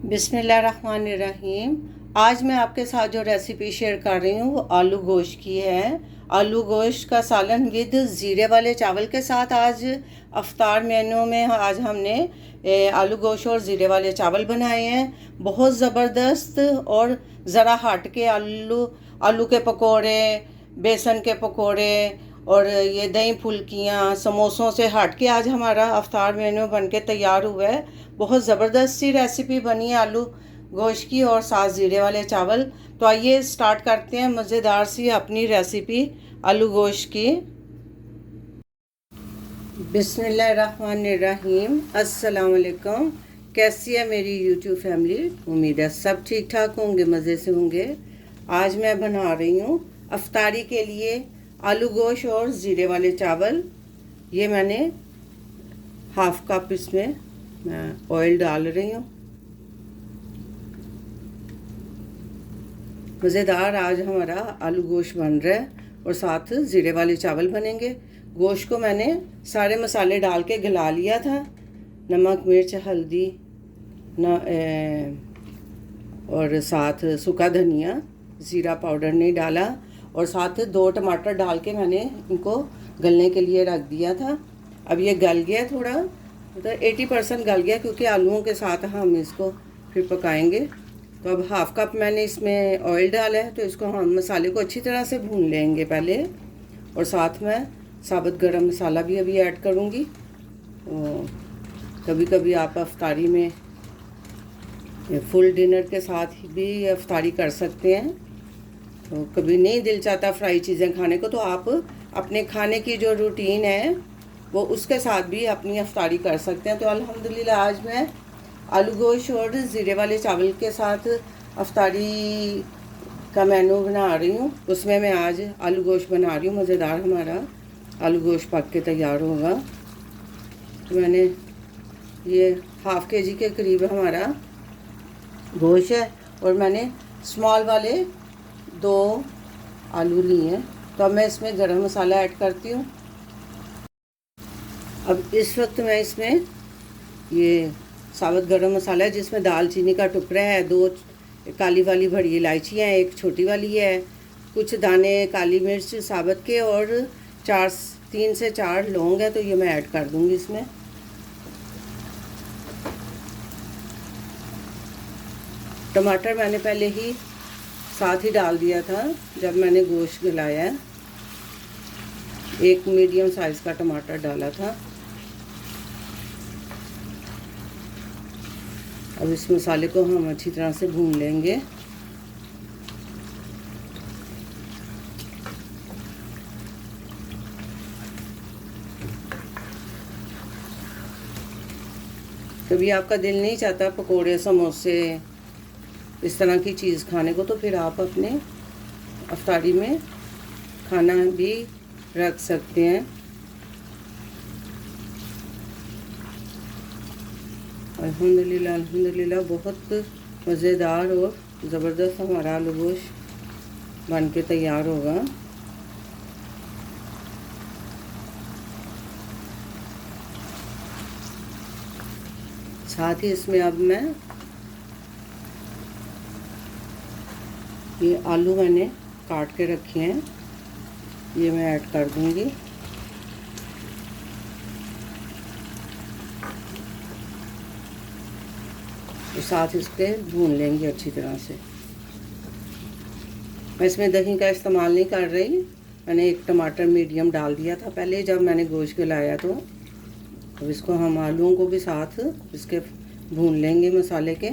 बिस्मिल्लाहिर्रहमानिर्रहीम। आज मैं आपके साथ जो रेसिपी शेयर कर रही हूँ वो आलू गोश्त की है। आलू गोश्त का सालन विद ज़ीरे वाले चावल के साथ आज अफ्तार मेन्यू में आज हमने आलू गोश्त और ज़ीरे वाले चावल बनाए हैं। बहुत ज़बरदस्त और ज़रा हट के आलू के पकोड़े, बेसन के पकोड़े और ये दही फुल्कियाँ समोसों से हट के आज हमारा अफ्तार मेन्यू बन के तैयार हुआ है। बहुत ज़बरदस्त सी रेसिपी बनी है आलू गोश्त की और साथ ज़ीरे वाले चावल। तो आइए स्टार्ट करते हैं मज़ेदार सी अपनी रेसिपी आलू गोश्त की। बिस्मिल्लाहिर्रहमानिर्रहीम। अस्सलाम वालेकुम। कैसी है मेरी यूट्यूब फैमिली? उम्मीद है सब ठीक ठाक होंगे, मज़े से होंगे। आज मैं बना रही हूँ अफ्तारी के लिए आलू गोश्त और ज़ीरे वाले चावल। ये मैंने हाफ कप इसमें मैं ऑयल डाल रही हूँ। मज़ेदार आज हमारा आलू गोश्त बन रहा है और साथ ज़ीरे वाले चावल बनेंगे। गोश्त को मैंने सारे मसाले डाल के गला लिया था, नमक मिर्च हल्दी और साथ सूखा धनिया, ज़ीरा पाउडर नहीं डाला और साथ 2 टमाटर डाल के मैंने इनको गलने के लिए रख दिया था। अब ये गल गया, थोड़ा मतलब 80% गल गया क्योंकि आलूओं के साथ हम इसको फिर पकाएंगे। तो अब हाफ कप मैंने इसमें ऑयल डाला है, तो इसको हम मसाले को अच्छी तरह से भून लेंगे पहले। और साथ में साबुत गरम मसाला भी अभी ऐड करूँगी। कभी कभी आप अफ्तारी में फुल डिनर के साथ भी अफ्तारी कर सकते हैं। तो कभी नहीं दिल चाहता फ्राई चीज़ें खाने को, तो आप अपने खाने की जो रूटीन है वो उसके साथ भी अपनी अफ्तारी कर सकते हैं। तो अल्हम्दुलिल्लाह आज मैं आलू गोश्त और ज़ीरे वाले चावल के साथ अफ्तारी का मेनू बना रही हूँ। उसमें मैं आज आलू गोश्त बना रही हूँ। मज़ेदार हमारा आलू गोश्त पक के तैयार होगा। तो मैंने ये हाफ केजी के करीब हमारा गोश्त है और मैंने स्मॉल वाले 2 आलू लिए हैं। तो अब मैं इसमें गरम मसाला ऐड करती हूँ। अब इस वक्त मैं इसमें ये साबुत गरम मसाला है जिसमें दालचीनी का टुकड़ा है, 2 काली वाली बड़ी इलायचियाँ, 1 छोटी वाली है, कुछ दाने काली मिर्च साबुत के और 3 से 4 लौंग है। तो ये मैं ऐड कर दूँगी इसमें। टमाटर मैंने पहले ही साथ ही डाल दिया था जब मैंने गोश्त गलाया है। 1 मीडियम साइज़ का टमाटर डाला था। अब इस मसाले को हम अच्छी तरह से भून लेंगे। कभी आपका दिल नहीं चाहता पकोड़े समोसे इस तरह की चीज़ खाने को, तो फिर आप अपने अफ्तारी में खाना भी रख सकते हैं। अल्हम्दुलिल्लाह अल्हम्दुलिल्लाह बहुत मज़ेदार और ज़बरदस्त हमारा आलू गोश्त बन के तैयार होगा। साथ ही इसमें अब मैं ये आलू मैंने काट के रखे हैं, ये मैं ऐड कर दूंगी। और साथ इसके भून लेंगे अच्छी तरह से। मैं इसमें दही का इस्तेमाल नहीं कर रही। मैंने 1 टमाटर मीडियम डाल दिया था पहले जब मैंने गोश्त गलाया। तो अब इसको हम आलूओं को भी साथ इसके भून लेंगे मसाले के।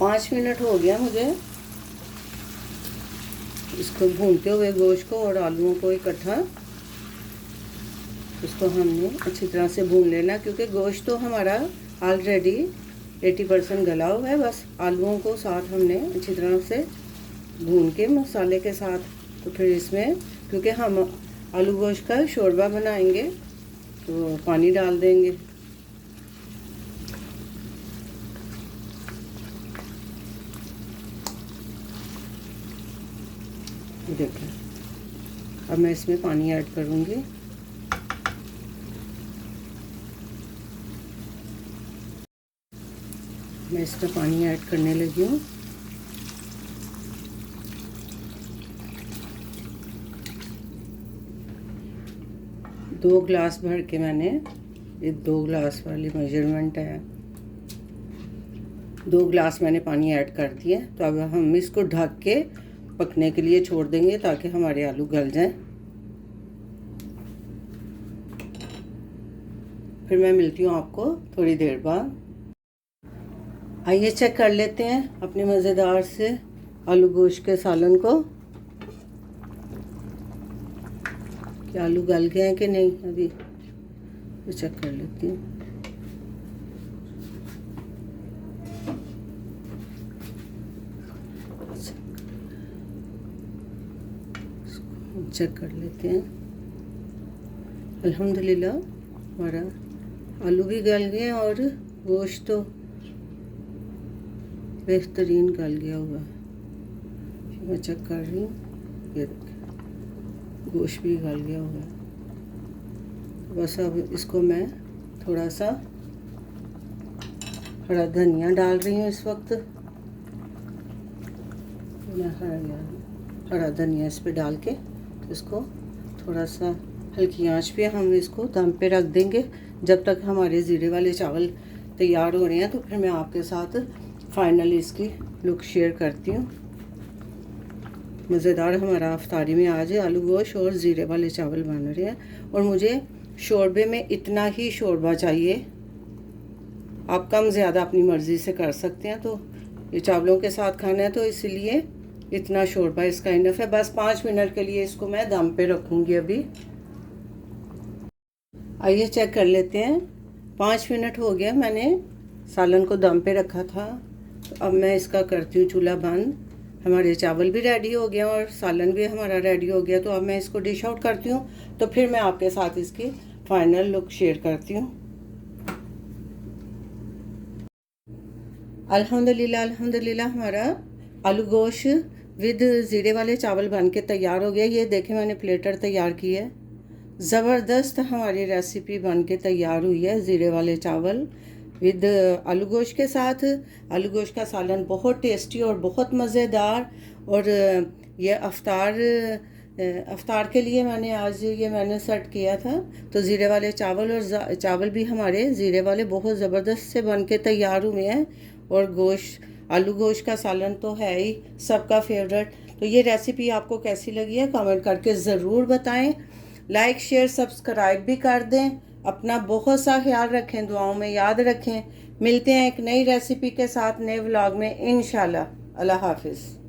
पाँच मिनट हो गया मुझे इसको भूनते हुए गोश्त को और आलूओं को इकट्ठा। इसको हमने अच्छी तरह से भून लेना क्योंकि गोश्त तो हमारा ऑलरेडी 80% गला हुआ है। बस आलूओं को साथ हमने अच्छी तरह से भून के मसाले के साथ। तो फिर इसमें क्योंकि हम आलू गोश्त का शोरबा बनाएंगे तो पानी डाल देंगे। ये देखिए, अब मैं इसमें पानी ऐड करूँगी। मैं इसमें पानी ऐड करने लगी हूँ। दो ग्लास भर के मैंने, ये 2 ग्लास वाली मेजरमेंट है, 2 ग्लास मैंने पानी ऐड कर दिया। तो अब हम इसको ढक के पकने के लिए छोड़ देंगे ताकि हमारे आलू गल जाएं। फिर मैं मिलती हूँ आपको थोड़ी देर बाद। आइए चेक कर लेते हैं अपने मज़ेदार से आलू गोश्त के सालन को कि आलू गल गए हैं कि नहीं। अभी तो चेक कर लेती हूँ। चेक कर लेते हैं। अल्हम्दुलिल्लाह हमारा आलू भी गल गए और गोश्त तो बेहतरीन गल गया हुआ है। मैं चेक कर रही हूँ, ये गोश्त भी गल गया हुआ है। बस अब इसको मैं थोड़ा सा हरा धनिया डाल रही हूँ इस वक्त। मैं हरा धनिया इस पे डाल के तो इसको थोड़ा सा हल्की आंच पे हम इसको दम पे रख देंगे जब तक हमारे ज़ीरे वाले चावल तैयार हो रहे हैं। तो फिर मैं आपके साथ फाइनली इसकी लुक शेयर करती हूँ। मज़ेदार हमारा अफ्तारी में आज आलू गोश्त और ज़ीरे वाले चावल बन रहे हैं। और मुझे शोरबे में इतना ही शोरबा चाहिए, आप कम ज़्यादा अपनी मर्ज़ी से कर सकते हैं। तो ये चावलों के साथ खाना है तो इसलिए इतना शोरबा इसका इनफ है। बस 5 मिनट के लिए इसको मैं दम पे रखूँगी अभी। आइए चेक कर लेते हैं। 5 मिनट हो गया, मैंने सालन को दम पे रखा था। तो अब मैं इसका करती हूँ चूल्हा बंद। हमारे चावल भी रेडी हो गया और सालन भी हमारा रेडी हो गया। तो अब मैं इसको डिश आउट करती हूँ। तो फिर मैं आपके साथ इसकी फाइनल लुक शेयर करती हूँ। अल्हम्दुलिल्लाह अल्हम्दुलिल्लाह हमारा आलू गोश्त विद ज़ीरे वाले चावल बन के तैयार हो गया। ये देखें, मैंने प्लेटर तैयार की है। ज़बरदस्त हमारी रेसिपी बन के तैयार हुई है। ज़ीरे वाले चावल विद आलू गोश्त के साथ। आलू गोश्त का सालन बहुत टेस्टी और बहुत मज़ेदार। और ये अफ्तार के लिए मैंने आज ये मैंने सेट किया था। तो ज़ीरे वाले चावल और चावल भी हमारे ज़ीरे वाले बहुत ज़बरदस्त से बन के तैयार हुए हैं। और गोश्त, आलू गोश्त का सालन तो है ही सबका फेवरेट। तो ये रेसिपी आपको कैसी लगी है कमेंट करके ज़रूर बताएं। लाइक शेयर सब्सक्राइब भी कर दें। अपना बहुत सा ख्याल रखें, दुआओं में याद रखें। मिलते हैं एक नई रेसिपी के साथ नए व्लॉग में इंशाल्लाह। अल्लाह हाफिज़।